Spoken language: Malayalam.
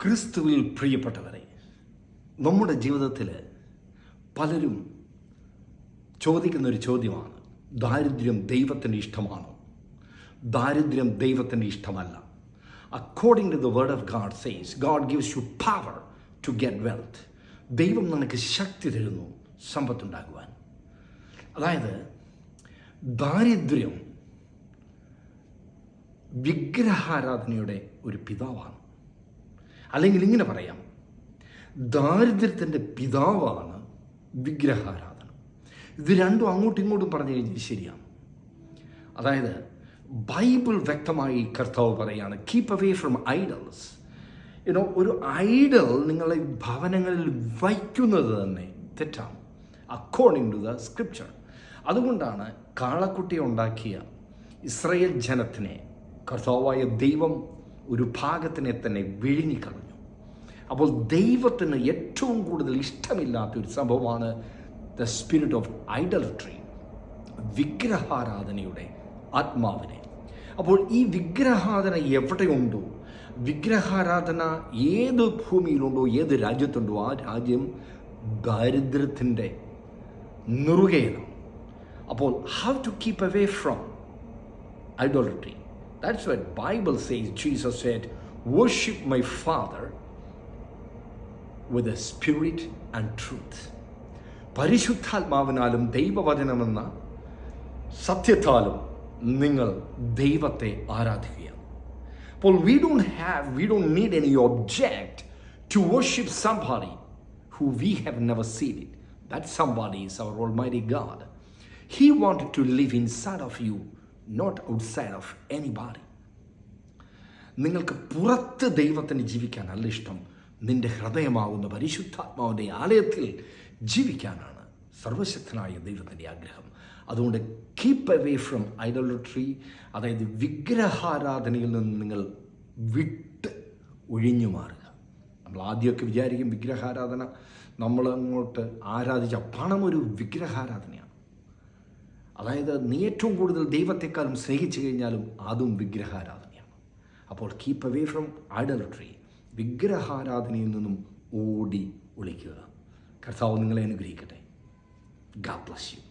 ക്രിസ്തുവിൽ പ്രിയപ്പെട്ടവരെ, നമ്മുടെ ജീവിതത്തിൽ പലരും ചോദിക്കുന്നൊരു ചോദ്യമാണ്, ദാരിദ്ര്യം ദൈവത്തിൻ്റെ ഇഷ്ടമാണോ? ദാരിദ്ര്യം ദൈവത്തിൻ്റെ ഇഷ്ടമല്ല. According to the word of God says, God gives you power to get wealth. ദൈവം നിനക്ക് ശക്തി തരുന്നു സമ്പത്തുണ്ടാകുവാൻ. അതായത് ദാരിദ്ര്യം വിഗ്രഹാരാധനയുടെ ഒരു പിതാവാണ്. അല്ലെങ്കിൽ ഇങ്ങനെ പറയാം, ദാരിദ്ര്യത്തിൻ്റെ പിതാവാണ് വിഗ്രഹാരാധന. ഇത് രണ്ടും അങ്ങോട്ടും ഇങ്ങോട്ടും പറഞ്ഞു കഴിഞ്ഞാൽ ശരിയാണ്. അതായത് ബൈബിൾ വ്യക്തമായി കർത്താവ് പറയാണ്, കീപ്പ് അവേ ഫ്രം ഐഡൽസ്. ഒരു ഐഡൽ നിങ്ങളെ ഭവനങ്ങളിൽ വയ്ക്കുന്നത് തന്നെ തെറ്റാണ്, അക്കോർഡിംഗ് ടു ദ സ്ക്രിപ്ചർ. അതുകൊണ്ടാണ് കാളക്കുട്ടിയെ ഉണ്ടാക്കിയ ഇസ്രായേൽ ജനത്തിനെ കർത്താവായ ദൈവം ഒരു ഭാഗത്തിനെ തന്നെ വിഴുങ്ങിക്കളഞ്ഞു. അപ്പോൾ ദൈവത്തിന് ഏറ്റവും കൂടുതൽ ഇഷ്ടമില്ലാത്ത ഒരു സംഭവമാണ് ദ സ്പിരിറ്റ് ഓഫ് ഐഡൽട്രി, വിഗ്രഹാരാധനയുടെ ആത്മാവിനെ. അപ്പോൾ ഈ വിഗ്രഹാരാധന എവിടെയുണ്ടോ, വിഗ്രഹാരാധന ഏത് ഭൂമിയിലുണ്ടോ, ഏത് രാജ്യത്തുണ്ടോ, ആ രാജ്യം ദാരിദ്ര്യത്തിൻ്റെ നിറുകയാണ്. അപ്പോൾ how to keep away from idolatry? That's what Bible says. Jesus said, worship my Father with a spirit and truth. പരിശുദ്ധാത്മാവിനാലും ദൈവവചനമെന്ന സത്യത്താലും നിങ്ങൾ ദൈവത്തെ ആരാധിക്കുകയാണ്. അപ്പോൾ we don't need any object to worship somebody who we have never seen it. That somebody is our Almighty God. He wanted to live inside of you, not outside of anybody. നിങ്ങൾക്ക് പുറത്ത് ദൈവത്തിന് ജീവിക്കാനല്ല ഇഷ്ടം, നിന്റെ ഹൃദയമാവുന്ന പരിശുദ്ധാത്മാവിൻ്റെ ആലയത്തിൽ ജീവിക്കാനാണ് സർവശക്തനായ ദൈവത്തിൻ്റെ ആഗ്രഹം. അതുകൊണ്ട് കീപ്പ് അവേ ഫ്രം ഐഡോളട്രി, അതായത് വിഗ്രഹാരാധനയിൽ നിന്ന് നിങ്ങൾ വിട്ട് ഒഴിഞ്ഞു മാറുക. നമ്മൾ ആദ്യമൊക്കെ വിചാരിക്കും വിഗ്രഹാരാധന നമ്മൾ അങ്ങോട്ട് ആരാധിച്ച പണം ഒരു വിഗ്രഹാരാധനയാണ്. അതായത് നീ ഏറ്റവും കൂടുതൽ ദൈവത്തെക്കാളും സ്നേഹിച്ചു കഴിഞ്ഞാലും അതും വിഗ്രഹാരാധനയാണ്. അപ്പോൾ കീപ്പ് അവേ ഫ്രം ഐഡോളട്രി, വിഗ്രഹാരാധനയിൽ നിന്നും ഓടി ഒളിക്കുക. കർത്താവ് നിങ്ങളെ അനുഗ്രഹിക്കട്ടെ. God bless you.